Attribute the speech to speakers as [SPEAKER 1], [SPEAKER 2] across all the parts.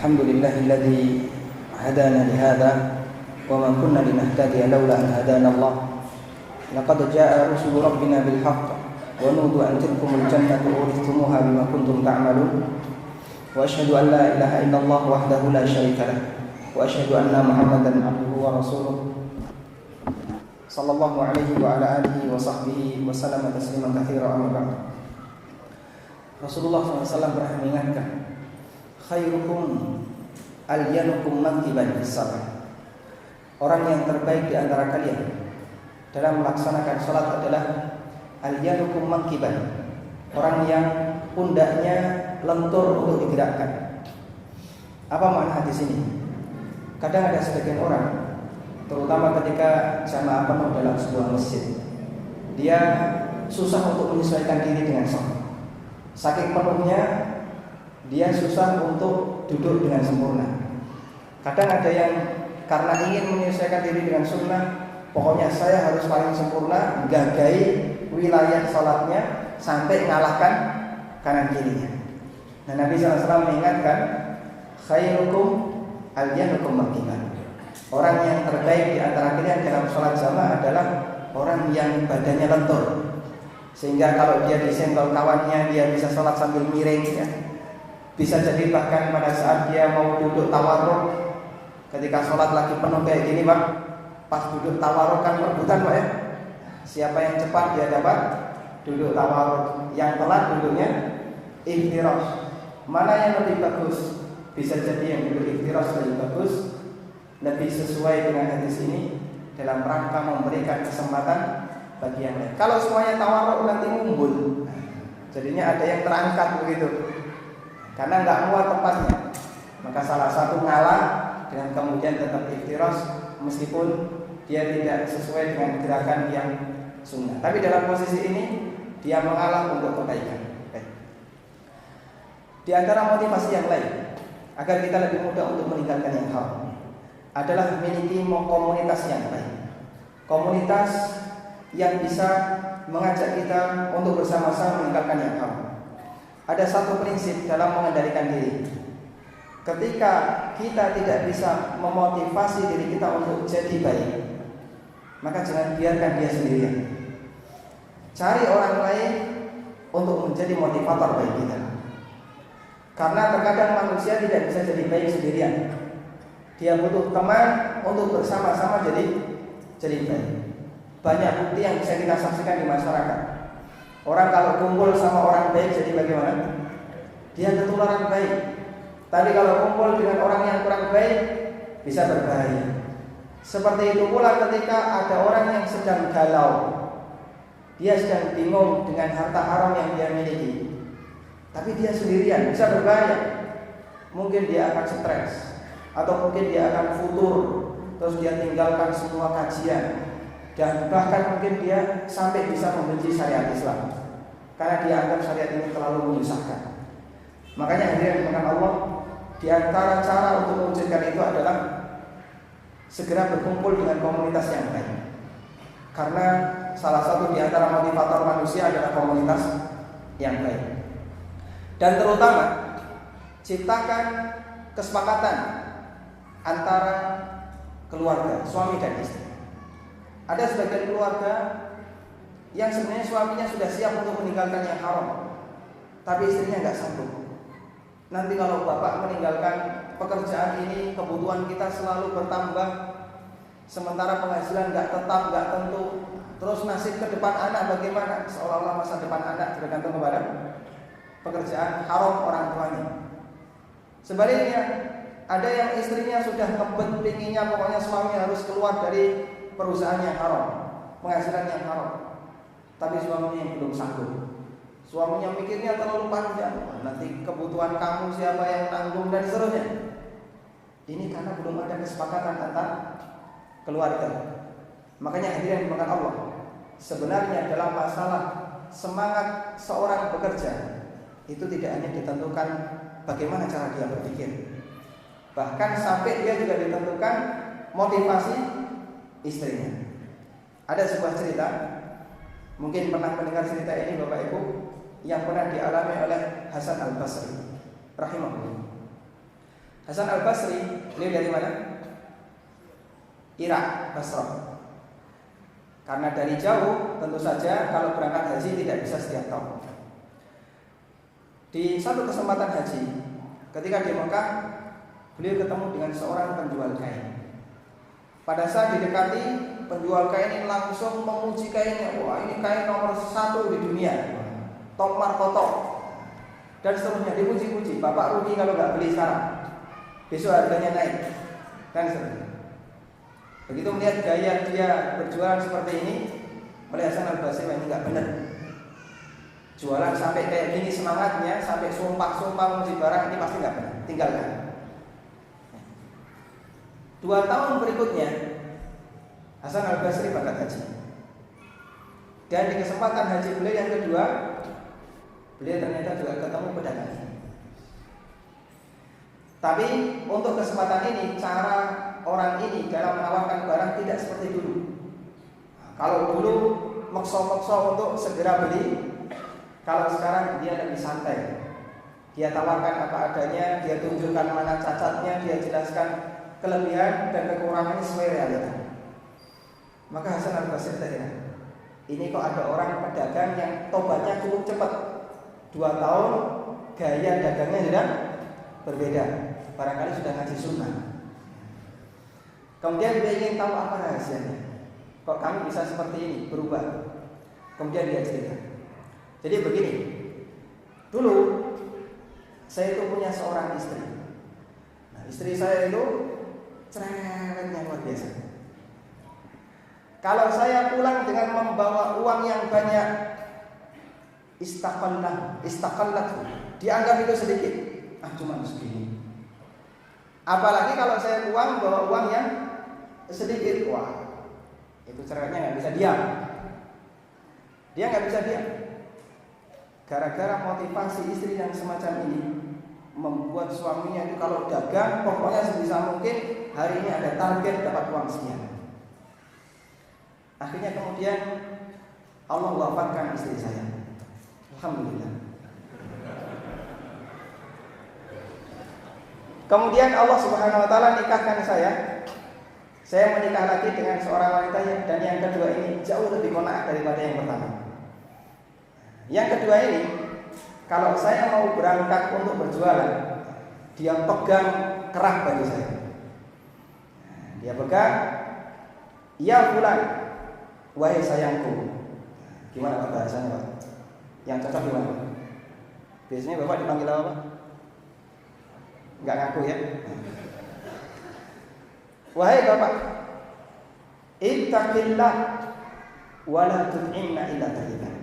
[SPEAKER 1] الحمد لله الذي هدانا لهذا وما كنا لنهتدي لولا أن هدانا الله لقد جاء رسل ربنا بالحق ونودوا أن تلكم الجنة أورثتموها بما كنتم تعملون وأشهد أن لا إله إلا الله وحده لا شريك له وأشهد أن محمدا عبده ورسوله صلى الله عليه وعلى آله وصحبه وسلم تسليما كثيرا أما بعد. Rasulullah SAW pernah mengingatkan, khairukum alyanukum mankiban bis salat. Orang yang terbaik di antara kalian dalam melaksanakan salat adalah alyanukum mankiban, orang yang pundaknya lentur untuk digerakkan. Apa makna hadis ini? Kadang ada sebagian orang, terutama ketika jamaah penuh dalam sebuah masjid, dia susah untuk menyesuaikan diri dengan salat. Saking penuhnya dia susah untuk duduk dengan sempurna. Kadang ada yang karena ingin menyesuaikan diri dengan sunnah, pokoknya saya harus paling sempurna, gagai wilayah salatnya sampai mengalahkan kanan kirinya. Nah, Nabi SAW mengingatkan, khairukum alyanukum mankiban. Orang yang terbaik di antara kalian dalam salat jamaah adalah orang yang badannya lentur, sehingga kalau dia disenggol kawannya dia bisa sholat sambil miring ya. Bisa jadi bahkan pada saat dia mau duduk tawarruk, ketika sholat lagi penuh kayak gini Pak, pas duduk tawarruk kan rebutan Pak ya. Siapa yang cepat dia dapat duduk tawarruk, yang telat duduknya iftirash. Mana yang lebih bagus? Bisa jadi yang duduk iftirash lebih bagus, lebih sesuai dengan hadis ini dalam rangka memberikan kesempatan bagi yang lain. Kalau semuanya tawarruk nanti ngumpul, jadinya ada yang terangkat begitu, karena nggak muat tempatnya. Maka salah satu ngalah dengan kemudian tetap iftirash meskipun dia tidak sesuai dengan gerakan yang sunnah. Tapi dalam posisi ini dia mengalah untuk kebaikan. Di antara motivasi yang lain agar kita lebih mudah untuk meninggalkan yang haram adalah memiliki komunitas yang baik, komunitas yang bisa mengajak kita untuk bersama-sama meninggalkan yang haram. Ada satu prinsip dalam mengendalikan diri. Ketika kita tidak bisa memotivasi diri kita untuk jadi baik, maka jangan biarkan dia sendirian. Cari orang lain untuk menjadi motivator bagi kita. Karena terkadang manusia tidak bisa jadi baik sendirian. Dia butuh teman untuk bersama-sama jadi baik. Banyak bukti yang bisa kita saksikan di masyarakat. Orang kalau kumpul sama orang baik jadi bagaimana? Dia ketularan baik. Tapi kalau kumpul dengan orang yang kurang baik bisa berbahaya. Seperti itu pula ketika ada orang yang sedang galau, dia sedang bingung dengan harta haram yang dia miliki, tapi dia sendirian, bisa berbahaya. Mungkin dia akan stres, atau mungkin dia akan futur, terus dia tinggalkan semua kajian, dan bahkan mungkin dia sampai bisa membenci syariat Islam karena dia anggap syariat ini terlalu menyusahkan. Makanya hadirin dimuliakan Allah, di antara cara untuk mewujudkan itu adalah segera berkumpul dengan komunitas yang baik. Karena salah satu di antara motivator manusia adalah komunitas yang baik. Dan terutama ciptakan kesepakatan antara keluarga, suami dan istri. Ada sebagian keluarga yang sebenarnya suaminya sudah siap untuk meninggalkan yang haram, tapi istrinya nggak sanggup. Nanti kalau bapak meninggalkan pekerjaan ini, kebutuhan kita selalu bertambah, sementara penghasilan nggak tetap, nggak tentu. Terus nasib ke depan anak bagaimana? Seolah-olah masa depan anak bergantung kepada pekerjaan haram orang tuanya. Sebaliknya, ada yang istrinya sudah ngebet pinginnya, pokoknya suami harus keluar dari perusahaan yang haram, penghasilan yang haram, tapi suaminya yang belum sanggup. Suaminya mikirnya terlalu panjang, nanti kebutuhan kamu siapa yang tanggung dan seterusnya. Ini karena belum ada kesepakatan antar keluarga. Makanya hadirin dimakan Allah, sebenarnya dalam masalah semangat seorang bekerja itu tidak hanya ditentukan bagaimana cara dia berpikir, bahkan sampai dia juga ditentukan motivasi istrinya. Ada sebuah cerita, mungkin pernah mendengar cerita ini Bapak Ibu, yang pernah dialami oleh Hasan Al-Basri rahimahullah. Hasan Al-Basri, beliau dari mana? Irak, Basrah. Karena dari jauh, tentu saja kalau berangkat haji tidak bisa setiap tahun. Di satu kesempatan haji, ketika di Mekah, beliau ketemu dengan seorang penjual kain. Pada saat didekati, penjual kain ini langsung memuji kainnya. Wah, ini kain nomor 1 di dunia, top markoto, dan seterusnya dipuji-puji. Bapak rugi kalau nggak beli sekarang, besok harganya naik, dan seterusnya. Begitu melihat gaya dia berjualan seperti ini, oleh Hasan Al-Basri, ini nggak benar. Jualan sampai kayak gini semangatnya, sampai sumpah-sumpah memuji barang, ini pasti nggak benar. Tinggalkan. 2 tahun berikutnya Hasan Al-Basri berangkat haji. Dan di kesempatan haji beliau yang kedua, beliau ternyata juga ketemu pedagang ini. Tapi untuk kesempatan ini, cara orang ini dalam menawarkan barang tidak seperti dulu. Kalau dulu maksa-maksa untuk segera beli, kalau sekarang dia lebih santai. Dia tawarkan apa adanya, dia tunjukkan mana cacatnya, dia jelaskan kelebihan dan kekurangannya sesuai realita. Maka Hasan Al-Basri tanya, ini kok ada orang pedagang yang tobatnya cukup cepat, 2 tahun gaya dagangnya sudah berbeda, barangkali sudah ngaji sunnah. Kemudian dia ingin tahu apa rahasianya, kok kami bisa seperti ini, berubah. Kemudian dia cerita, jadi begini, dulu saya itu punya seorang istri. Nah, istri saya itu cerewetnya luar biasa. Kalau saya pulang dengan membawa uang yang banyak, istaqallat, dianggap itu sedikit. Cuma segini. Apalagi kalau saya pulang bawa uang yang sedikit, wah, itu cerewetnya nggak bisa diam. Dia nggak bisa diam. Gara-gara motivasi istri yang semacam ini, membuat suaminya itu kalau dagang pokoknya sebisa mungkin hari ini ada target dapat uang sekian. Akhirnya kemudian Allah wafatkan istri saya. Alhamdulillah. Kemudian Allah Subhanahu wa taala nikahkan saya. Saya menikah lagi dengan seorang wanita dan yang kedua ini jauh lebih qanaah daripada yang pertama. Yang kedua ini, kalau saya mau berangkat untuk berjualan, dia pegang kerah bagi saya. Dia pegang, ya fulan, wahai sayangku. Gimana bahasanya Pak? Yang cocok gimana? Biasanya Bapak dipanggil apa Pak? Enggak ngaku ya? Wahai Bapak, ittaqillah wa la tud'inna illa tayyiban.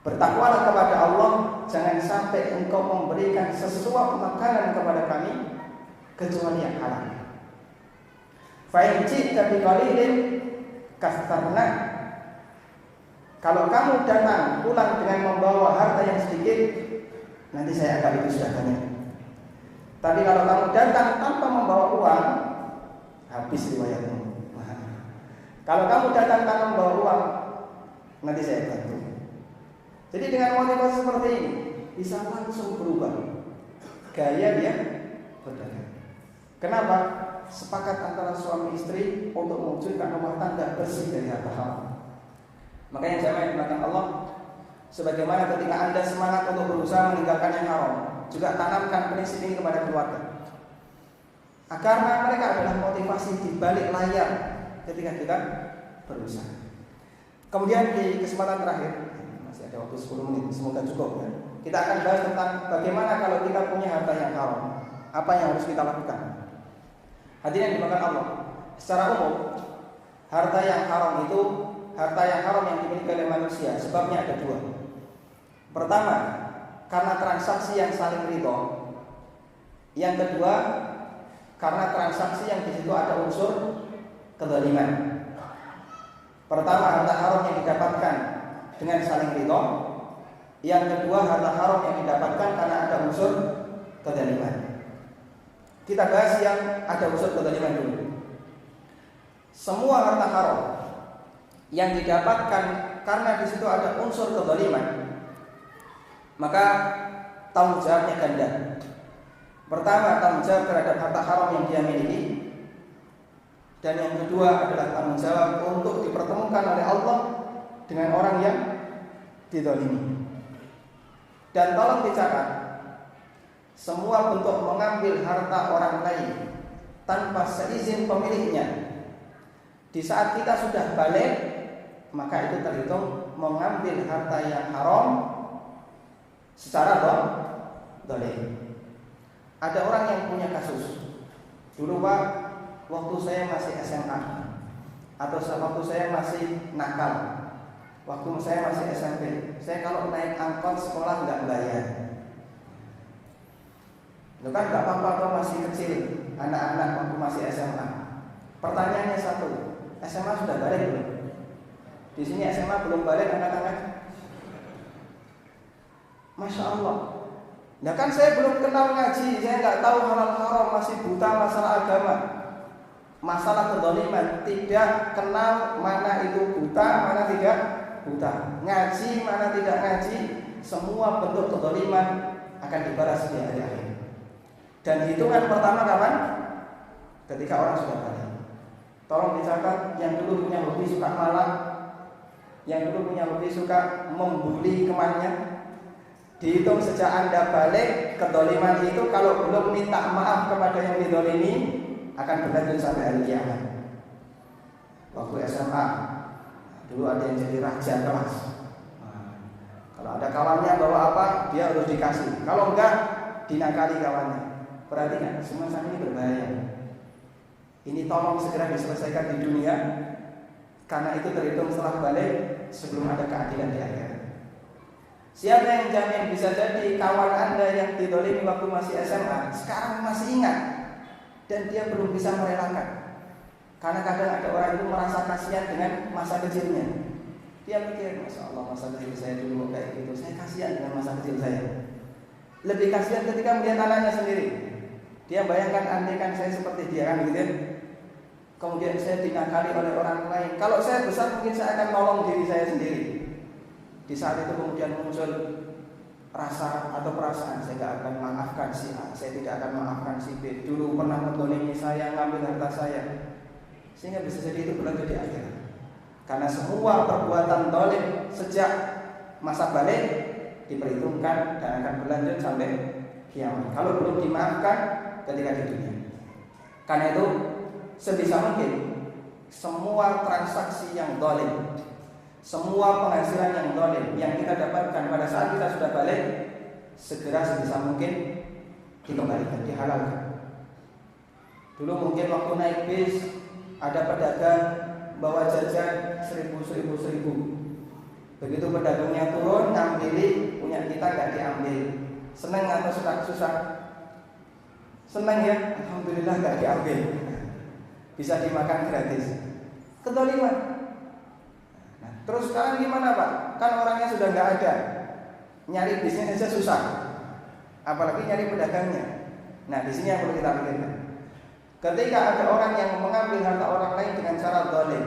[SPEAKER 1] Bertakwalah kepada Allah, jangan sampai engkau memberikan sesuatu makanan kepada kami kecuali yang halal. Fa in ji'ta bi qalilin kastarna. Kalau kamu datang pulang dengan membawa harta yang sedikit, nanti saya anggap itu sudah banyak. Tapi kalau kamu datang tanpa membawa uang, habis riwayatmu. Kalau kamu datang tanpa membawa uang, nanti saya bantu. Jadi dengan motivasi seperti ini bisa langsung berubah gaya dia berdagang. Kenapa? Sepakat antara suami istri untuk mewujudkan rumah tangga bersih dari harta haram. Makanya jamaah yang dimakan Allah, sebagaimana ketika Anda semangat untuk berusaha meninggalkan yang haram, juga tanamkan prinsip ini kepada keluarga. Karena mereka adalah motivasi di balik layar ketika kita berusaha. Kemudian di kesempatan terakhir, masih ada waktu 10 menit, semoga cukup ya. Kita akan bahas tentang bagaimana kalau kita punya harta yang haram, apa yang harus kita lakukan. Hadirin yang dimakan Allah, secara umum harta yang haram itu harta yang haram yang dimiliki oleh manusia. Sebabnya ada 2. Pertama, karena transaksi yang saling ridho. Yang kedua, karena transaksi yang di situ ada unsur kezaliman. Pertama, harta haram yang didapatkan dengan saling ridho. Yang kedua, harta haram yang didapatkan karena ada unsur kezaliman. Kita bahas yang ada unsur kezaliman dulu. Semua harta haram yang didapatkan karena di situ ada unsur kezaliman, maka tanggung jawabnya ganda. Pertama, tanggung jawab terhadap harta haram yang dia miliki. Dan yang kedua adalah tanggung jawab untuk dipertemukan oleh Allah dengan orang yang dizalimi. Dan tolong dicatat, semua bentuk mengambil harta orang lain tanpa seizin pemiliknya, di saat kita sudah balik, maka itu terhitung mengambil harta yang haram secara zalim. Ada orang yang punya kasus. Dulu Pak, waktu saya masih SMA atau waktu saya masih nakal, waktu saya masih SMP, saya kalau naik angkot sekolah nggak bayar. Itu kan nggak apa-apa kalau masih kecil, anak-anak waktu masih SMA. Pertanyaannya satu, SMA sudah balik belum? Di sini SMA belum balik anak-anak? Masya Allah. Nah kan saya belum kenal ngaji, saya nggak tahu halal haram, masih buta masalah agama, masalah kezaliman, tidak kenal mana itu buta, mana tidak buta, ngaji mana tidak ngaji, semua bentuk kezaliman akan dibalas di hari akhir. Dan hitungan pertama kapan? Ketika orang sudah balik. Tolong dicatat, yang dulu punya hobi suka malam, yang dulu punya hobi suka membuli temannya, dihitung sejak Anda balik, kezaliman itu kalau belum minta maaf kepada yang dizalimi akan berlanjut sampai hari kiamat. Waktu SMA dulu ada yang jadi raja kelas. Kalau ada kawannya bawa apa, dia harus dikasih. Kalau enggak, dinakali kawannya. Perhatikan, semua ini berbahaya. Ini tolong segera diselesaikan di dunia, karena itu terhitung setelah balik sebelum ada keadilan di akhirat. Siapa yang jamin bisa jadi kawan Anda yang dizalimi waktu masih SMA sekarang masih ingat dan dia belum bisa merelakan? Karena kadang ada orang itu merasa kasihan dengan masa kecilnya. Dia mikir, Masya Allah masa kecil saya dulu kayak gitu, saya kasihan dengan masa kecil saya. Lebih kasihan ketika melihat anaknya sendiri. Dia bayangkan, andai kan saya seperti dia kan gitu ya. Kemudian saya dinakali oleh orang lain. Kalau saya besar mungkin saya akan nolong diri saya sendiri. Di saat itu kemudian muncul rasa atau perasaan, saya tidak akan memaafkan si A, saya tidak akan memaafkan si B. Dulu pernah mendolimi saya, ngambil harta saya. Sehingga bisa jadi itu berlanjut di akhirat. Karena semua perbuatan zalim sejak masa balik diperhitungkan dan akan berlanjut sampai kiamat. Kalau belum dimaafkan ketika di dunia. Karena itu sebisa mungkin semua transaksi yang zalim, semua penghasilan yang zalim yang kita dapatkan pada saat kita sudah balik, segera sebisa mungkin dikembalikan, dihalalkan. Dulu mungkin waktu naik bis ada pedagang bawa jajan 1.000. Begitu pedagangnya turun, ngambilin, punya kita nggak diambil. Senang atau susah? Senang ya, alhamdulillah nggak diambil. Bisa dimakan gratis. Kezaliman. Terus sekarang gimana Pak? Kan orangnya sudah nggak ada, nyari bisnis aja susah, apalagi nyari pedagangnya. Nah di sini yang perlu kita pikirkan. Ketika ada orang yang mengambil harta orang lain dengan cara zalim,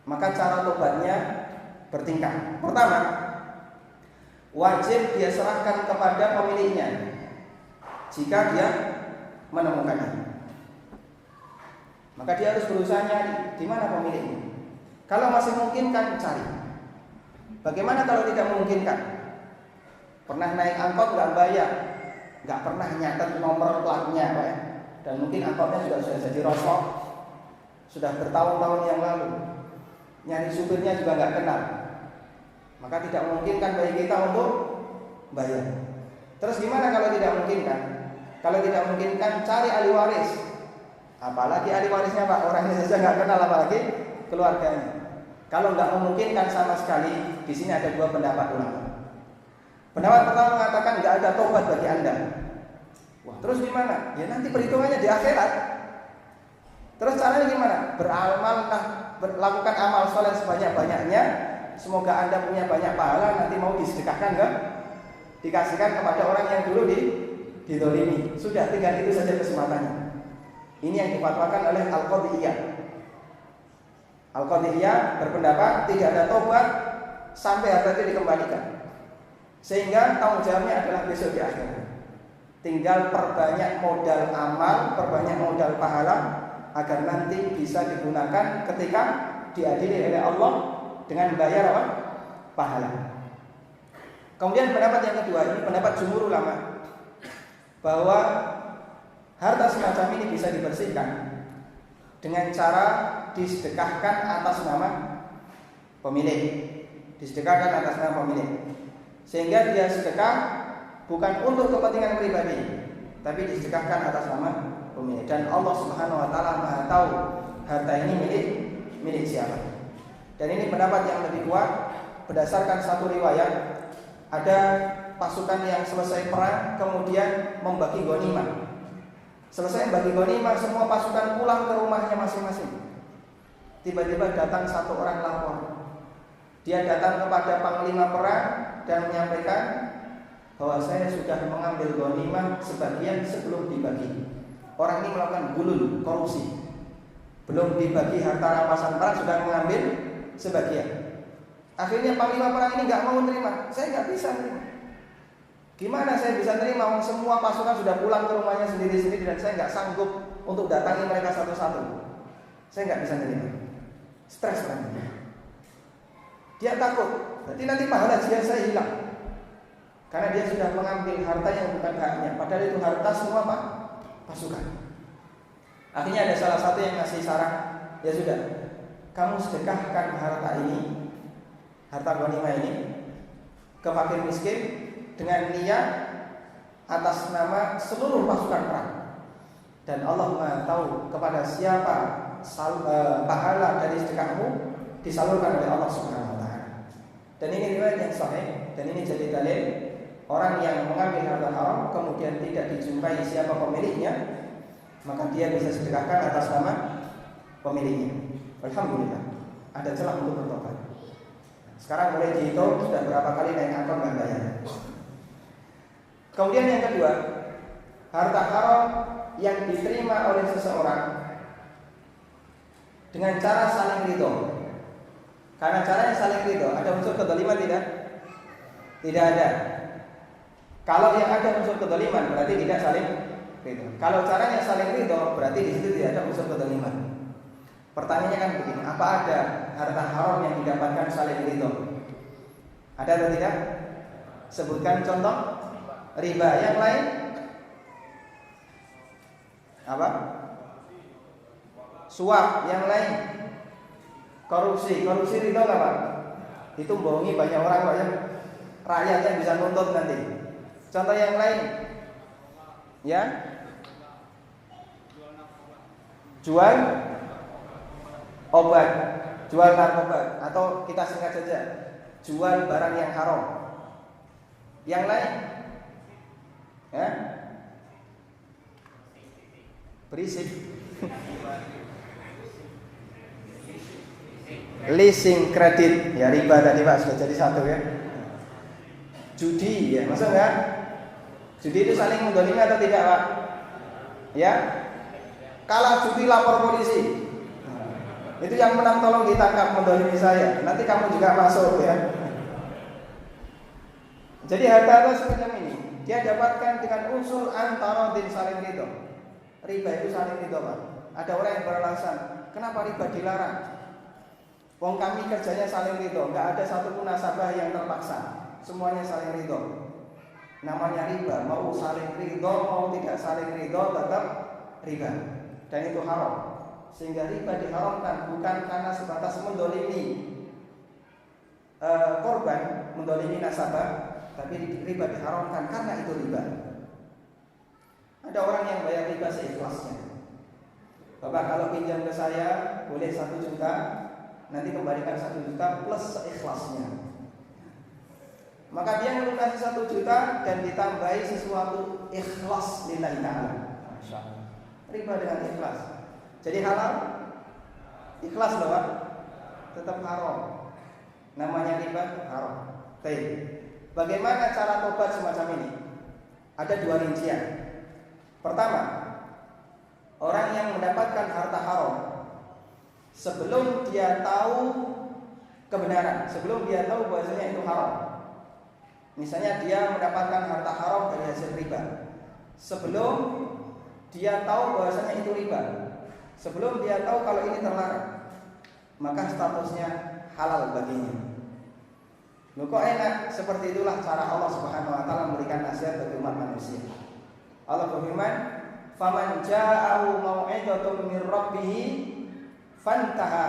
[SPEAKER 1] maka cara tobatnya bertingkat. Pertama, wajib dia serahkan kepada pemiliknya jika dia menemukannya. Maka dia harus berusaha nyari di mana pemiliknya. Kalau masih memungkinkan, cari. Bagaimana kalau tidak memungkinkan? Pernah naik angkot nggak bayar, nggak pernah nyatet nomor platnya, Pak. Dan mungkin angkotnya sudah jadi rosok, sudah bertahun-tahun yang lalu. Nyari supirnya juga nggak kenal. Maka tidak memungkinkan bagi kita untuk bayar. Terus gimana kalau tidak memungkinkan? Kalau tidak memungkinkan, cari ahli waris. Apalagi ahli warisnya Pak, orangnya saja nggak kenal, apalagi keluarganya. Kalau nggak memungkinkan sama sekali, di sini ada dua pendapat ulama. Pendapat pertama mengatakan nggak ada tobat bagi Anda. Wah, terus gimana? Ya nanti perhitungannya di akhirat. Terus caranya gimana? Beramallah, lakukan amal soleh sebanyak-banyaknya. Semoga Anda punya banyak pahala, nanti mau disedekahkan enggak? Dikasihkan kepada orang yang dulu dizalimi. Sudah, tinggal itu saja kesempatannya. Ini yang difatwakan oleh Al-Qadhiyah. Al-Qadhiyah berpendapat tidak ada tobat sampai harta itu dikembalikan. Sehingga tanggung jawabnya adalah besok di akhirat. tinggal perbanyak modal amal, perbanyak modal pahala agar nanti bisa digunakan ketika diadili oleh Allah dengan bayar apa? Pahala. Kemudian pendapat yang kedua, ini pendapat jumhur ulama, bahwa harta semacam ini bisa dibersihkan dengan cara disedekahkan atas nama pemilik. Disedekahkan atas nama pemilik. Sehingga dia sedekah bukan untuk kepentingan pribadi, tapi disedekahkan atas nama pemilik. Dan Allah Subhanahu wa taala Maha tahu harta ini milik siapa. Dan ini pendapat yang lebih kuat berdasarkan satu riwayat. Ada pasukan yang selesai perang kemudian membagi ghanimah. Selesai membagi ghanimah, semua pasukan pulang ke rumahnya masing-masing. Tiba-tiba datang satu orang lapor. Dia datang kepada panglima perang dan menyampaikan bahwa saya sudah mengambil ghanimah sebagian sebelum dibagi. Orang ini melakukan gulul, korupsi. Belum dibagi harta rampasan perang sudah mengambil sebagian. Akhirnya panglima perang ini nggak mau menerima. Saya nggak bisa menerima. Gimana saya bisa terima? Semua pasukan sudah pulang ke rumahnya sendiri-sendiri dan saya nggak sanggup untuk datangi mereka satu-satu. Saya nggak bisa menerima. Stres kan? Dia takut. Berarti nanti pahala jihad saya hilang. Karena dia sudah mengambil harta yang bukan haknya. Padahal itu harta semua pasukan. Akhirnya ada salah satu yang ngasih saran. Ya sudah, kamu sedekahkan harta ini, harta ghanimah ini, ke fakir miskin dengan niat atas nama seluruh pasukan perang. Dan Allah Maha tahu kepada siapa pahala dari sedekahmu disalurkan oleh Allah Subhanahu wa taala. Dan ini riwayat yang sahih dan ini jadi dalil orang yang mengambil harta haram kemudian tidak dijumpai siapa pemiliknya, maka dia bisa sedekahkan atas nama pemiliknya. Alhamdulillah, ada celah untuk bertobat. Sekarang boleh dihitung sudah berapa kali naik angkot dan bayar. Kemudian yang kedua, harta haram yang diterima oleh seseorang dengan cara saling ridho. Karena caranya saling ridho, ada unsur kedzaliman tidak? Tidak ada. Kalau yang ada unsur kedzaliman berarti tidak saling ridho. Kalau caranya saling ridho berarti di situ tidak ada unsur kedzaliman. Pertanyaannya kan begini, apa ada harta haram yang didapatkan saling ridho? Ada atau tidak? Sebutkan contoh. Riba. Yang lain? Apa? Suap. Yang lain? Korupsi. Korupsi ridho nggak Pak? Itu bohongi banyak orang Pak ya. Rakyatnya bisa nuntut nanti. Contoh yang lain? Ya? Jual obat, jual narkoba, atau kita singkat saja, jual barang yang haram. Yang lain, ya, berisik. Leasing kredit, ya riba tadi Pak sudah jadi satu ya. Judi, ya masuk nggak? Judi itu saling mendolimi atau tidak Pak? Ya, kalah judi lapor polisi. Itu yang menang tolong ditangkap mendolimi saya. Nanti kamu juga masuk ya. Jadi harta semacam ini dia dapatkan dengan unsur antara din saling ridho. Riba itu saling ridho Pak. Ada orang yang beralasan, kenapa riba dilarang? Wong kami kerjanya saling ridho, nggak ada satupun nasabah yang terpaksa. Semuanya saling ridho. Namanya riba, mau saling ridho mau tidak saling ridho tetap riba. Dan itu haram. Sehingga riba diharamkan bukan karena sebatas mendolimi korban, mendolimi nasabah, tapi riba diharamkan karena itu riba. Ada orang yang bayar riba seikhlasnya. Bapak kalau pinjam ke saya boleh 1 juta, nanti kembalikan 1 juta plus seikhlasnya. Maka dia melunasi 1 juta dan ditambahi sesuatu ikhlas lillahi ta'ala. Riba dengan ikhlas. Jadi halal, ikhlas loh Pak, tetap haram. Namanya riba haram. Baik. Bagaimana cara tobat semacam ini? Ada 2 rincian. Pertama, orang yang mendapatkan harta haram sebelum dia tahu kebenaran, sebelum dia tahu bahwasanya itu haram. Misalnya dia mendapatkan harta haram dari hasil riba. sebelum dia tahu bahwasanya itu riba, sebelum dia tahu kalau ini terlarang, maka statusnya halal baginya. Loh kok enak? Seperti itulah cara Allah Subhanahu wa taala memberikan nasihat bagi umat manusia. Allah berfirman, "Faman ja'ahu mau'izatun min rabbih fantaha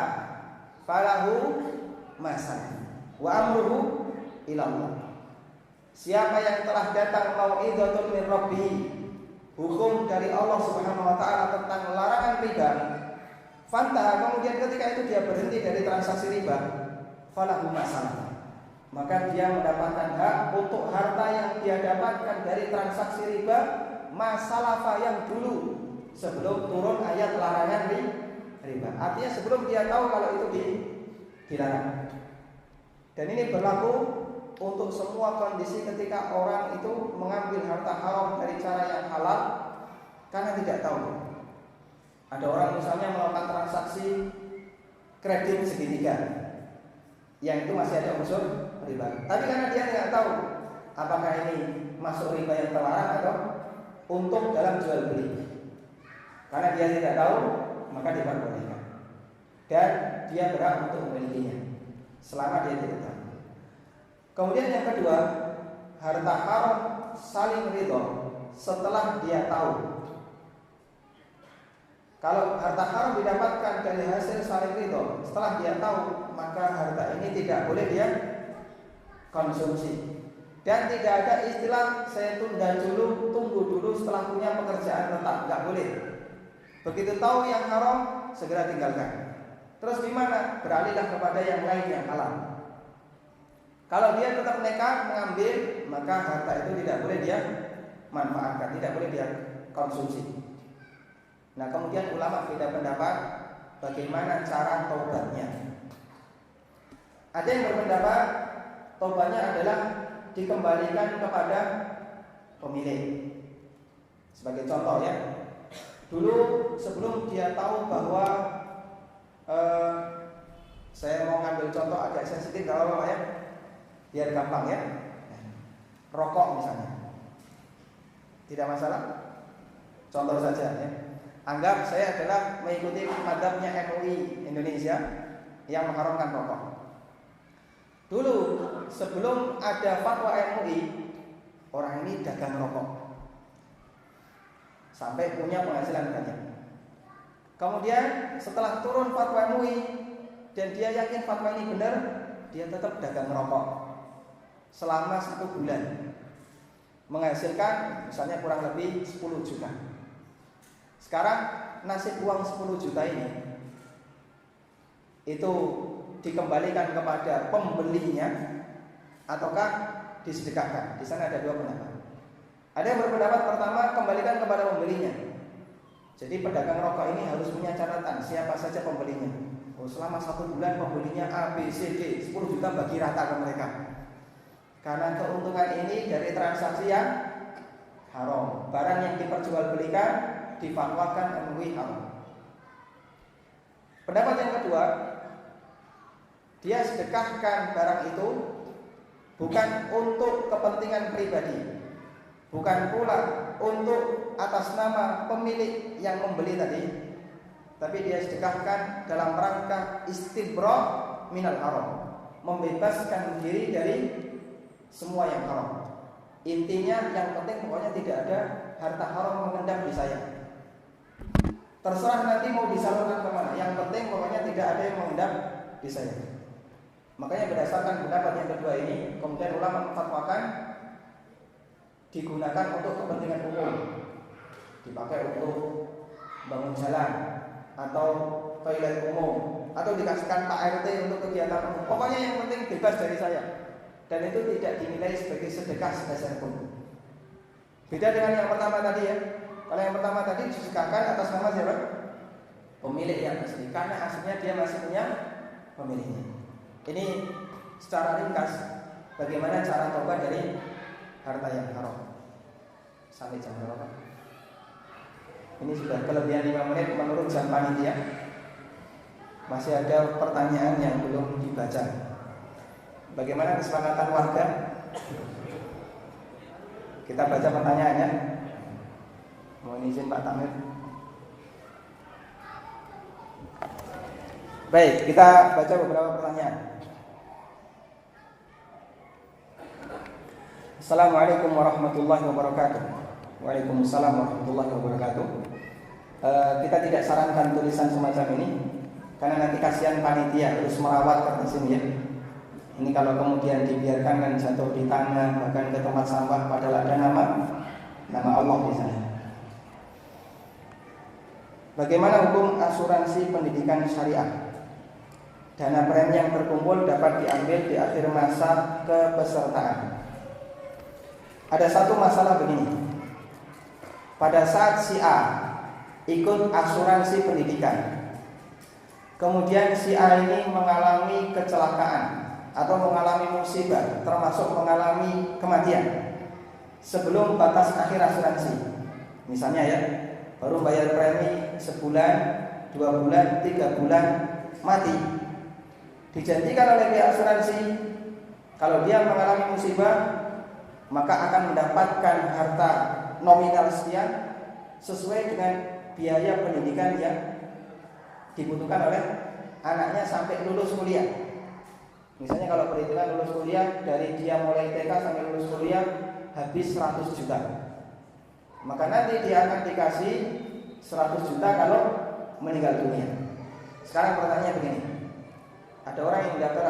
[SPEAKER 1] falahu ma salaf wa amruhu ila Allah." Siapa yang telah datang mau'izatun min rabbih, hukum dari Allah Subhanahu wa taala tentang larangan riba, fantaha, kemudian ketika itu dia berhenti dari transaksi riba, falahu ma salaf, maka dia mendapatkan hak untuk harta yang dia dapatkan dari transaksi riba masalafa yang dulu sebelum turun ayat larangan riba. Artinya sebelum dia tahu kalau itu dilarang. Dan ini berlaku untuk semua kondisi ketika orang itu mengambil harta haram dari cara yang halal karena tidak tahu. Ada orang misalnya melakukan transaksi kredit segitiga, yang itu masih ada unsur riba. Tapi karena dia tidak tahu apakah ini masuk riba yang terlarang atau untung dalam jual beli, karena dia tidak tahu, maka diperbolehkan dan dia berhak untuk memilikinya selama dia tidak tahu. Kemudian yang kedua, harta haram saling ridho setelah dia tahu. Kalau harta haram didapatkan dari hasil saling ridho setelah dia tahu, maka harta ini tidak boleh dia konsumsi. Dan tidak ada istilah saya tunda dulu, tunggu dulu setelah punya pekerjaan tetap, nggak boleh. Begitu tahu yang haram, segera tinggalkan. Terus gimana? Beralihlah kepada yang lain yang halal. Kalau dia tetap nekat mengambil, maka harta itu tidak boleh dia manfaatkan, tidak boleh dia konsumsi. Nah, kemudian ulama beda pendapat bagaimana cara taubatnya. Ada yang berpendapat taubatnya adalah dikembalikan kepada pemilik. Sebagai contoh ya, dulu sebelum dia tahu bahwa saya mau ngambil contoh agak sensitif kalau ya, biar gampang ya. Rokok misalnya, tidak masalah. Contoh saja ya. Anggap saya adalah mengikuti mazhabnya MUI Indonesia yang mengharamkan rokok. Dulu sebelum ada fatwa MUI, orang ini dagang rokok sampai punya penghasilan banyak. Kemudian setelah turun fatwa MUI dan dia yakin fatwa ini benar, dia tetap dagang rokok selama 1 bulan, menghasilkan misalnya kurang lebih 10 juta. Sekarang nasib uang 10 juta ini itu dikembalikan kepada pembelinya ataukah disedekahkan? Di sana ada dua pendapat. Ada yang berpendapat pertama, kembalikan kepada pembelinya. Jadi pedagang rokok ini harus punya catatan siapa saja pembelinya. Oh, selama 1 bulan pembelinya A, B, C, D, 10 juta bagi rata ke mereka. Karena keuntungan ini dari transaksi yang haram. Barang yang diperjualbelikan difatwakan MUI haram. Pendapat yang kedua, dia sedekahkan barang itu bukan untuk kepentingan pribadi, bukan pula untuk atas nama pemilik yang membeli tadi, tapi dia sedekahkan dalam rangka istibra minal haram, membebaskan diri dari semua yang haram. Intinya yang penting pokoknya tidak ada harta haram mengendap di saya. Terserah nanti mau disalurkan kemana, yang penting pokoknya tidak ada yang mengendap di saya. Makanya berdasarkan pendapat yang kedua ini, kemudian ulama memfatwakan digunakan untuk kepentingan umum, dipakai untuk bangun jalan atau toilet umum, atau dikasihkan Pak RT untuk kegiatan umum. Pokoknya yang penting bebas dari saya, dan itu tidak dinilai sebagai sedekah sebesar pun. Beda dengan yang pertama tadi ya. Kalau yang pertama tadi disedekahkan atas nama siapa? Pemilik yang asli, karena aslinya dia masih punya pemiliknya. Ini secara ringkas bagaimana cara taubat dari harta yang haram. Sampai jam berapa? Ini sudah kelebihan 5 menit menurut jam panitia. Masih ada pertanyaan yang belum dibaca. Bagaimana kesepakatan warga? Kita baca pertanyaannya. Mohon izin Pak Tamir. Baik, kita baca beberapa pertanyaan. Assalamualaikum warahmatullahi wabarakatuh. Waalaikumsalam warahmatullahi wabarakatuh. Kita tidak sarankan tulisan semacam ini karena nanti kasihan panitia harus merawat kertas ini ya. Ini kalau kemudian dibiarkan kan jatuh di tanah, bahkan ke tempat sampah, padahal ada nama Allah di sana. Bagaimana hukum asuransi pendidikan syariah? Dana premi yang terkumpul dapat diambil di akhir masa kepesertaan. Ada satu masalah begini. Pada saat si A ikut asuransi pendidikan, kemudian si A ini mengalami kecelakaan atau mengalami musibah, termasuk mengalami kematian sebelum batas akhir asuransi. Misalnya ya, baru bayar premi sebulan, 2 bulan, 3 bulan, mati. Dijanjikan oleh pihak asuransi kalau dia mengalami musibah maka akan mendapatkan harta nominal sekian sesuai dengan biaya pendidikan yang dibutuhkan oleh anaknya sampai lulus kuliah. Misalnya kalau perhitungan lulus kuliah, dari dia mulai TK sampai lulus kuliah habis 100 juta, maka nanti dia akan dikasih 100 juta kalau meninggal dunia. Sekarang pertanyaannya begini, ada orang yang mendaftar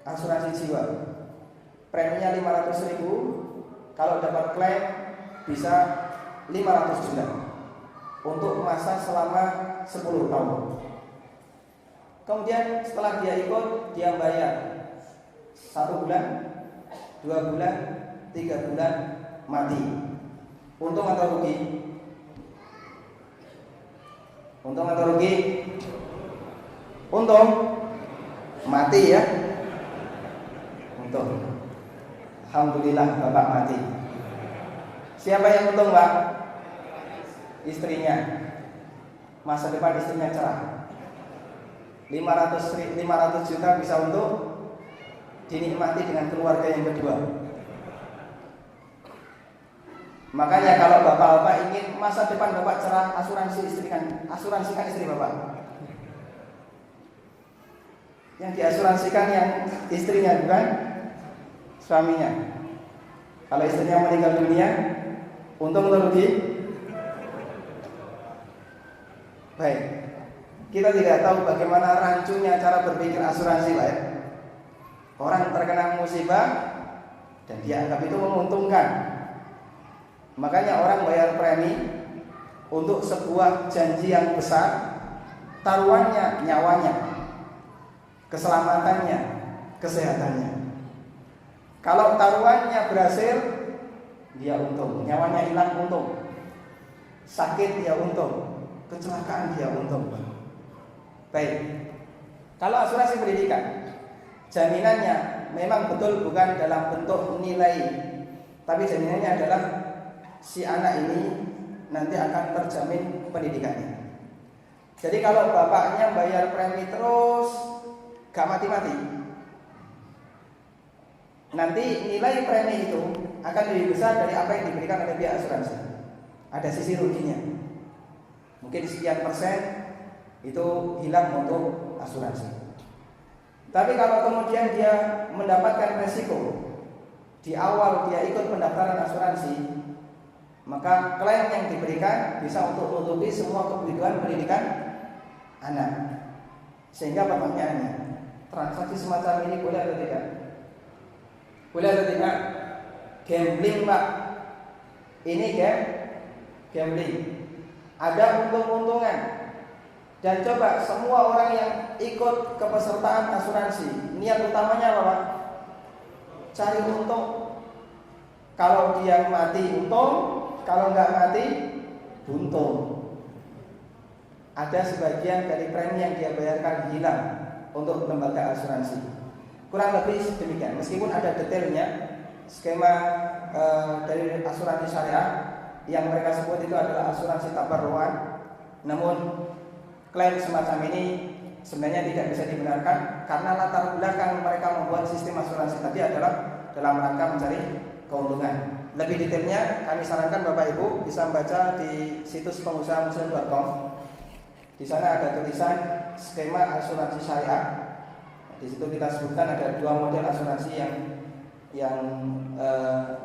[SPEAKER 1] asuransi jiwa, preminya 500.000, kalau dapat klaim bisa 500 juta untuk masa selama 10 tahun. Kemudian setelah dia ikut, dia bayar 1 bulan, 2 bulan, 3 bulan, mati. Untung atau rugi? Untung atau rugi? Untung, mati ya. Untung. Alhamdulillah bapak mati. Siapa yang untung Pak? Istrinya. Masa depan istrinya cerah. 500 juta bisa untuk dinikmati dengan keluarga yang kedua. Makanya kalau bapak-bapak ingin masa depan bapak cerah, asuransikan istri bapak. Yang diasuransikan yang istrinya, bukan suaminya. Kalau istrinya meninggal dunia, untung atau rugi? Baik, kita tidak tahu bagaimana rancunya cara berpikir asuransi Pak ya. Orang terkena musibah dan dia anggap itu menguntungkan. Makanya orang bayar premi untuk sebuah janji yang besar, taruhannya nyawanya, keselamatannya, kesehatannya. Kalau taruhannya berhasil, dia untung, nyawanya hilang untung. Sakit dia untung, kecelakaan dia untung. Baik. Kalau asuransi pendidikan, jaminannya memang betul bukan dalam bentuk nilai, tapi jaminannya adalah si anak ini nanti akan terjamin pendidikannya. Jadi kalau bapaknya bayar premi terus gak mati-mati, nanti nilai premi itu akan lebih besar dari apa yang diberikan oleh pihak asuransi. Ada sisi ruginya. Mungkin sekian persen itu hilang untuk asuransi. Tapi kalau kemudian dia mendapatkan resiko di awal dia ikut pendaftaran asuransi, maka klaim yang diberikan bisa untuk menutupi semua kebutuhan pendidikan anak. Sehingga pertanyaannya, transaksi semacam ini boleh atau tidak? Boleh atau tidak? Gambling Pak. Ini gambling. Ada untung-untungan. Dan coba semua orang yang ikut kepesertaan asuransi, niat utamanya apa Pak? Cari untung. Kalau dia mati untung, kalau nggak mati buntung. Ada sebagian dari premi yang dia bayarkan hilang untuk lembaga asuransi. Kurang lebih demikian. Meskipun ada detailnya, skema dari asuransi syariah yang mereka sebut itu adalah asuransi tabarruan. Namun klaim semacam ini sebenarnya tidak bisa dibenarkan karena latar belakang mereka membuat sistem asuransi tadi adalah dalam rangka mencari keuntungan. Lebih detailnya kami sarankan Bapak Ibu bisa membaca di situs pengusahamuslim.com. Di sana ada tulisan skema asuransi syariah. Di situ kita sebutkan ada 2 model asuransi yang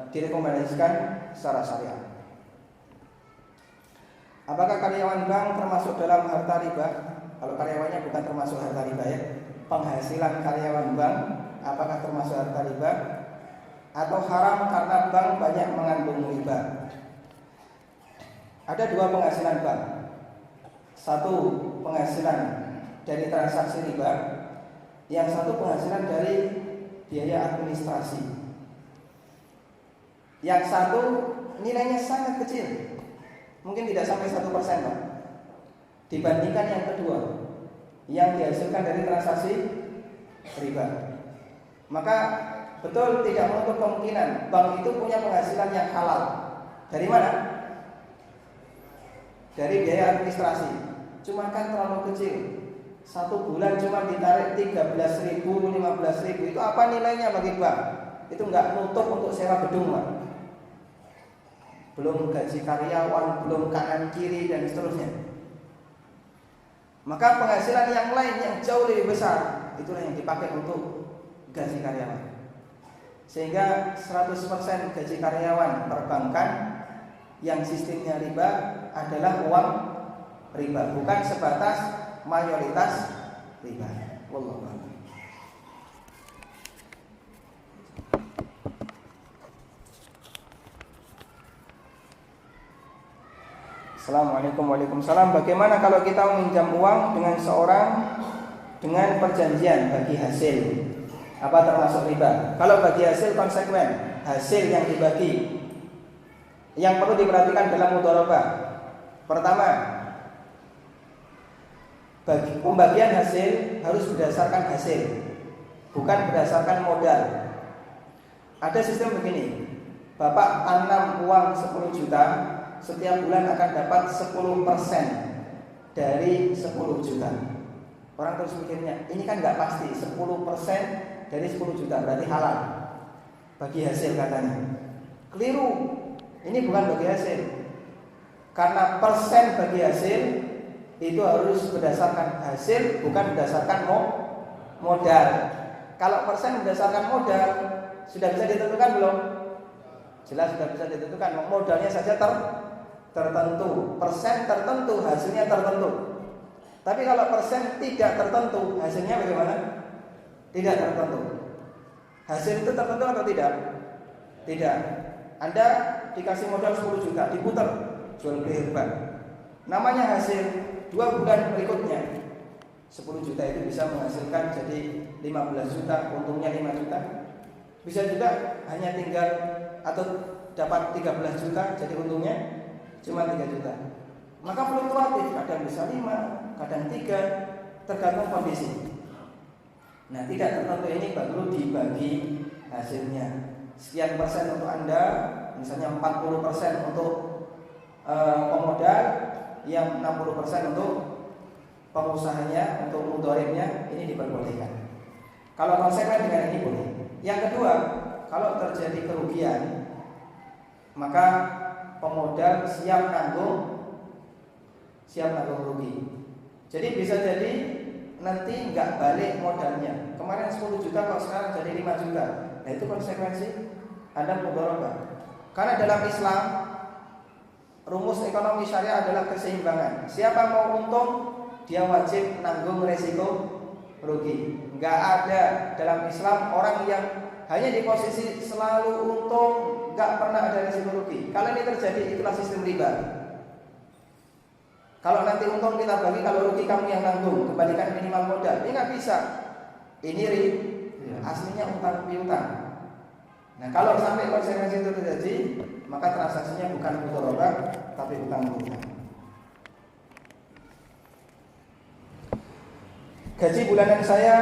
[SPEAKER 1] direkomendasikan secara syariah. Apakah karyawan bank termasuk dalam harta riba? Kalau karyawannya bukan termasuk harta riba ya. Penghasilan karyawan bank apakah termasuk harta riba? Atau haram karena bank banyak mengandung riba? Ada 2 penghasilan bank. Satu penghasilan dari transaksi riba, yang satu penghasilan dari biaya administrasi. Yang satu nilainya sangat kecil. Mungkin tidak sampai 1%, Pak. Dibandingkan yang kedua, yang dihasilkan dari transaksi riba. Maka betul tidak menutup kemungkinan bank itu punya penghasilan yang halal. Dari mana? Dari biaya administrasi. Cuma kan terlalu kecil. 1 bulan cuma ditarik 13.000, 15.000. Itu apa nilainya bagi bank? Itu nggak nutup untuk sewa gedung, Pak. Belum gaji karyawan, belum kanan kiri dan seterusnya. Maka penghasilan yang lain yang jauh lebih besar itulah yang dipakai untuk gaji karyawan. Sehingga 100% gaji karyawan perbankan yang sistemnya riba adalah uang riba, bukan sebatas mayoritas riba. Wallahu a'lam. Assalamualaikum warahmatullahi wabarakatuh. Bagaimana kalau kita meminjam uang dengan seorang dengan perjanjian bagi hasil? Apa termasuk riba? Kalau bagi hasil konsekuen, hasil yang dibagi. Yang perlu diperhatikan dalam mudharabah. Pertama, pembagian hasil harus berdasarkan hasil, bukan berdasarkan modal. Ada sistem begini. Bapak tanam uang 10 juta, setiap bulan akan dapat 10% dari 10 juta. Orang terus mikirnya, ini kan nggak pasti. 10% dari 10 juta berarti halal bagi hasil katanya. Keliru. Ini bukan bagi hasil. Karena persen bagi hasil itu harus berdasarkan hasil, bukan berdasarkan modal. Kalau persen berdasarkan modal, sudah bisa ditentukan belum? Jelas sudah bisa ditentukan. Modalnya saja tertentu, persen tertentu, hasilnya tertentu. Tapi kalau persen tidak tertentu, hasilnya bagaimana? Tidak tertentu. Hasil itu tertentu atau tidak? Tidak. Anda dikasih modal 10 juta, diputar, jual beli hebat. Namanya hasil 2 bulan berikutnya 10 juta itu bisa menghasilkan jadi 15 juta, untungnya 5 juta. Bisa juga hanya tinggal atau dapat 13 juta, jadi untungnya cuma 3 juta. Maka fluktuatif, kadang bisa 5, kadang 3, tergantung kondisi. Nah, tidak tertentu ini baru dibagi hasilnya. Sekian persen untuk Anda, misalnya 40% untuk pemodal, yang 60% untuk pengusahanya, untuk mudharibnya, ini diperbolehkan. Kalau konsekuen dengan ini boleh. Yang kedua, kalau terjadi kerugian, maka pemodal siap nanggung rugi. Jadi bisa jadi nanti nggak balik modalnya. Kemarin 10 juta kok sekarang jadi 5 juta. Nah, itu konsekuensi Anda mudharabah. Karena dalam Islam rumus ekonomi syariah adalah keseimbangan. Siapa mau untung, dia wajib nanggung resiko rugi. Nggak ada dalam Islam orang yang hanya di posisi selalu untung, nggak pernah ada resiko rugi. Kalau ini terjadi, itulah sistem riba. Kalau nanti untung kita bagi, kalau rugi kamu yang nanggung, kembalikan minimal modal. Ini nggak bisa. Ini aslinya utang piutang. Nah, kalau sampai konsekuensi itu terjadi, maka transaksinya bukan mudharabah, tapi utang piutang. Gaji bulanan saya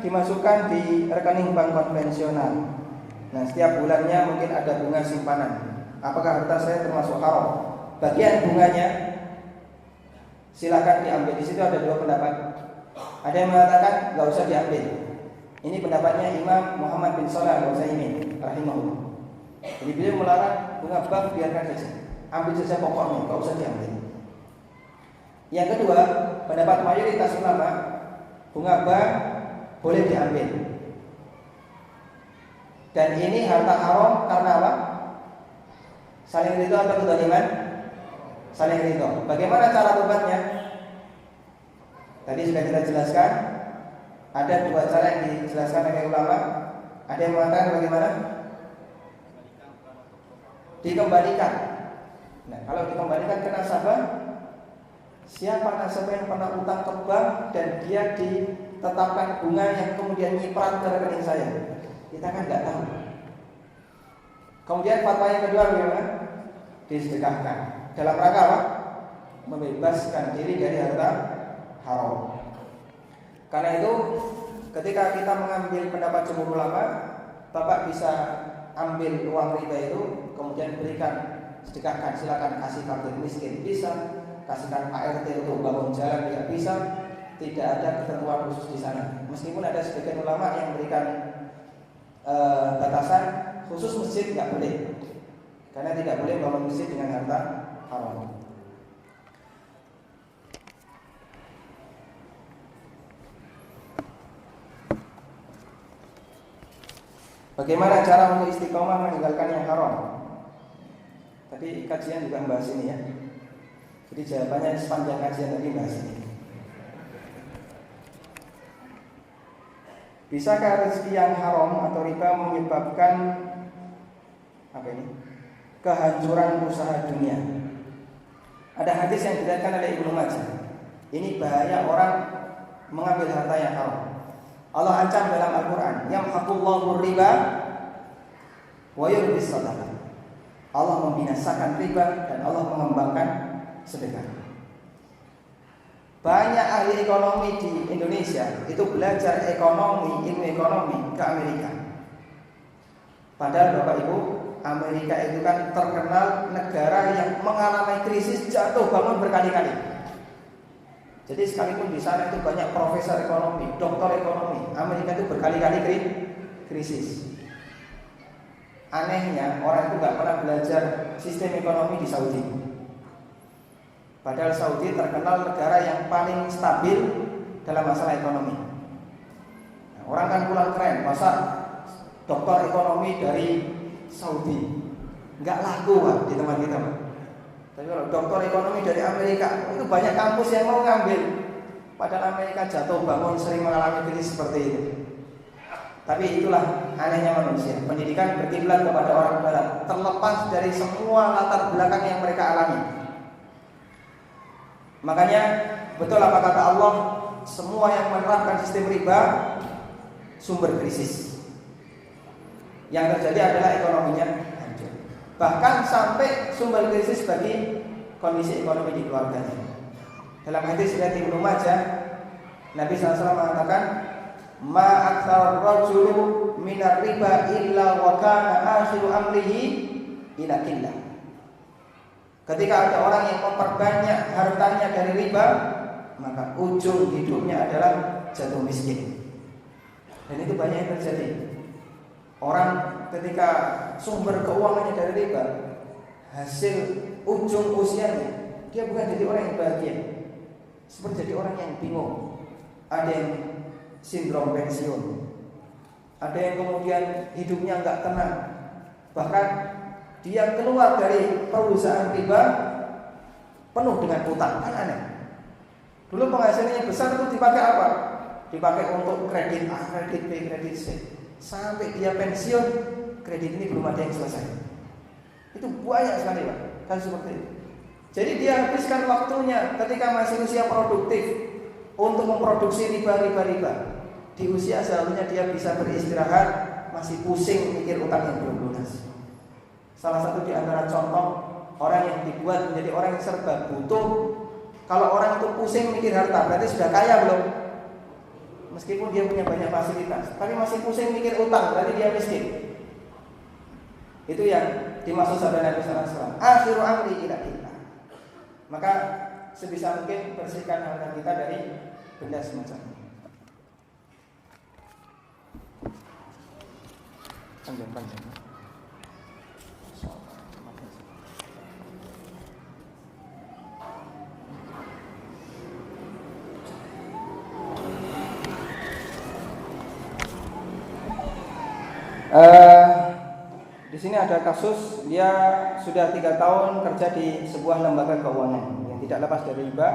[SPEAKER 1] dimasukkan di rekening bank konvensional. Nah, setiap bulannya mungkin ada bunga simpanan. Apakah harta saya termasuk haram? Bagian bunganya silakan diambil. Di situ ada 2 pendapat. Ada yang mengatakan nggak usah diambil. Ini pendapatnya Imam Muhammad bin Shalih Al-Utsaimin. rahimahullah. Jadi beliau melarang bunga bank biarkan saja, ambil saja pokoknya, nggak usah diambil. Yang kedua, pendapat mayoritas ulama, bunga bank boleh diambil. Dan ini harta haram karena apa? Saling ridho atau kezaliman? Saling ridho. Bagaimana cara tobatnya? Tadi sudah kita jelaskan. Ada dua cara yang dijelaskan oleh ulama. Ada yang mengatakan bagaimana? Dikembalikan. Nah, kalau dikembalikan ke nasabah, siapa nasabah yang pernah utang ke bank dan dia ditetapkan bunga yang kemudian nyiprat ke rekening saya? Kita kan nggak tahu. Kemudian fatwa yang kedua bagaimana? Disedekahkan. Dalam rangka apa? Membebaskan diri dari harta haram. Karena itu, ketika kita mengambil pendapat jumhur ulama, Bapak bisa ambil uang riba itu, kemudian berikan, sedekahkan, silakan kasih fakir miskin bisa, kasihkan ART untuk bangun jalan tidak bisa, tidak ada ketentuan khusus di sana. Meskipun ada sebagian ulama yang memberikan batasan khusus masjid nggak boleh, karena tidak boleh bangun masjid dengan harta haram. Bagaimana cara untuk istiqomah meninggalkan yang haram? Tadi kajian juga membahas ini ya. Jadi jawabannya sepanjang kajian tadi bahas ini. Bisakah rezeki yang haram atau riba menyebabkan kehancuran usaha dunia? Ada hadis yang diriwayatkan oleh Ibnu Majah. Ini bahaya orang mengambil harta yang haram. Allah ancam dalam Al-Quran, yamhaqullahu riba wa yurbis sadaqah. Allah membinasakan riba dan Allah mengembangkan sedekah. Banyak ahli ekonomi di Indonesia itu belajar ilmu ekonomi ke Amerika. Padahal Bapak Ibu, Amerika itu kan terkenal negara yang mengalami krisis jatuh bangun berkali-kali. Jadi sekalipun di sana itu banyak profesor ekonomi, doktor ekonomi, Amerika itu berkali-kali krisis. Anehnya orang itu nggak pernah belajar sistem ekonomi di Saudi. Padahal Saudi terkenal negara yang paling stabil dalam masalah ekonomi. Nah, orang kan pulang keren, masa doktor ekonomi dari Saudi nggak laku Pak di tempat kita Pak. Tapi kalau doktor ekonomi dari Amerika, itu banyak kampus yang mau ngambil. Padahal Amerika jatuh bangun sering mengalami krisis seperti itu. Tapi itulah anehnya manusia. Pendidikan berkiblat kepada orang barat, terlepas dari semua latar belakang yang mereka alami. Makanya betul apa kata Allah, semua yang menerapkan sistem riba sumber krisis. Yang terjadi adalah ekonominya hancur. Bahkan sampai sumber krisis bagi kondisi ekonomi di keluarganya. Dalam hadis riwayat Ibnu Majah, Nabi SAW mengatakan, ma aktsar rajulu minar riba illa wa kana akhiru amrihi ila qillah. Ketika ada orang yang memperbanyak hartanya dari riba, maka ujung hidupnya adalah jatuh miskin. Dan itu banyak yang terjadi. Orang ketika sumber keuangannya dari riba, hasil ujung usianya dia bukan jadi orang yang bahagia, seperti jadi orang yang bingung. Ada yang sindrom pensiun, ada yang kemudian hidupnya nggak tenang, bahkan dia keluar dari perusahaan riba penuh dengan utang. Kan aneh. Dulu penghasilannya besar itu dipakai apa? Dipakai untuk kredit A, kredit B, kredit C. Sampai dia pensiun, kredit ini belum ada yang selesai. Itu banyak sekali Pak, kan seperti itu. Jadi dia habiskan waktunya ketika masih usia produktif untuk memproduksi riba. Di usia seharusnya dia bisa beristirahat, masih pusing mikir utang yang belum lunas. Salah satu di antara contoh orang yang dibuat menjadi orang yang serba butuh. Kalau orang itu pusing mikir harta, berarti sudah kaya belum? Meskipun dia punya banyak fasilitas, tapi masih pusing mikir utang, berarti dia miskin. Itu yang dimaksud sabda Nabi SAW, akhiru amri ila qillah. Maka sebisa mungkin bersihkan harta kita dari benda semacam ini. Panjang. Di sini ada kasus dia sudah 3 tahun kerja di sebuah lembaga keuangan yang tidak lepas dari riba,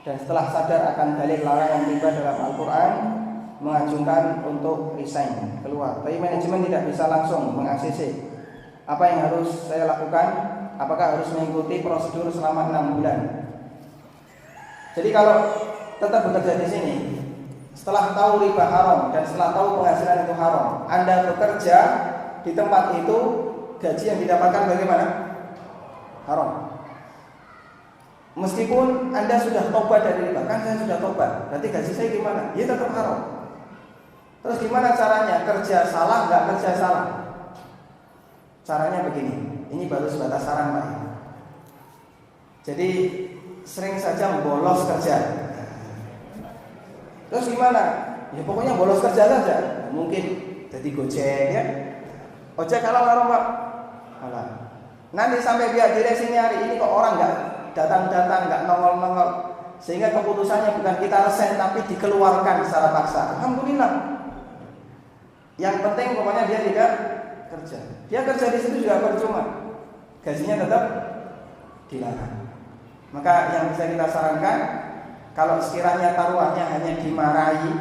[SPEAKER 1] dan setelah sadar akan dalil larangan riba dalam Al-Quran mengajukan untuk resign, keluar. Tapi manajemen tidak bisa langsung meng-ACC. Apa yang harus saya lakukan? Apakah harus mengikuti prosedur selama 6 bulan? Jadi kalau tetap bekerja di sini, setelah tahu riba haram dan setelah tahu penghasilan itu haram, Anda bekerja di tempat itu, gaji yang didapatkan bagaimana? Haram. Meskipun Anda sudah tobat dari riba, kan saya sudah tobat, berarti gaji saya gimana? Ya tetap haram. Terus gimana caranya? Kerja salah, nggak kerja salah? Caranya begini, ini baru sebatas saran Pak. Jadi sering saja bolos kerja. Terus gimana? Ya pokoknya bolos kerja saja. Mungkin jadi Gojek ya. Ojek halal haram Pak? Halal. Nanti sampai pihak direksi nyari, ini kok orang nggak datang-datang, nggak nongol-nongol, sehingga keputusannya bukan kita resign tapi dikeluarkan secara paksa. Alhamdulillah. Yang penting pokoknya dia tidak kerja. Dia kerja di situ juga percuma, gajinya tetap dilarang. Maka yang bisa kita sarankan, kalau sekiranya taruhannya hanya dimarahi,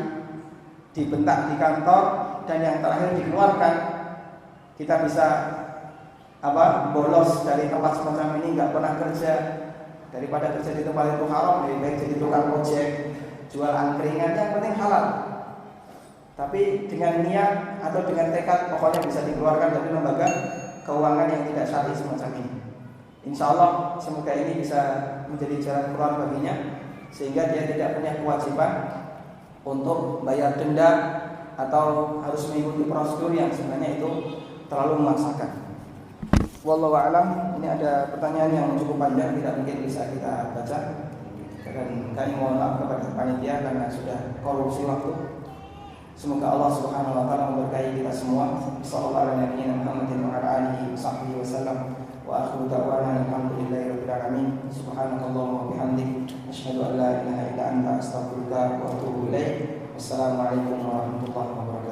[SPEAKER 1] dibentak di kantor, dan yang terakhir dikeluarkan, kita bisa bolos dari tempat semacam ini, nggak pernah kerja. Daripada kerja di tempat itu haram, lebih baik jadi tukang ojek, jual angkringan, yang penting halal. Tapi dengan niat atau dengan tekad, pokoknya bisa dikeluarkan dari lembaga keuangan yang tidak syar'i semacam ini. Insya Allah semoga ini bisa menjadi jalan keluar baginya, sehingga dia tidak punya kewajiban untuk bayar denda atau harus mengikuti prosedur yang sebenarnya itu terlalu memaksakan. Wallahu a'lam. Ini ada pertanyaan yang cukup panjang, tidak mungkin bisa kita baca, dan kami mohon maaf kepada panitia karena sudah korupsi waktu. Semoga Allah Subhanahu wa taala memberkahi kita semua. Sallallahu alaihi wa alihi wasallam. Wa akhiru da'wana alhamdulillahirabbil alamin. Subhanakallahumma wa bihamdik, asyhadu an la ilaha illa anta, astaghfiruka wa atubu ilaik. Wassalamualaikum warahmatullahi wabarakatuh.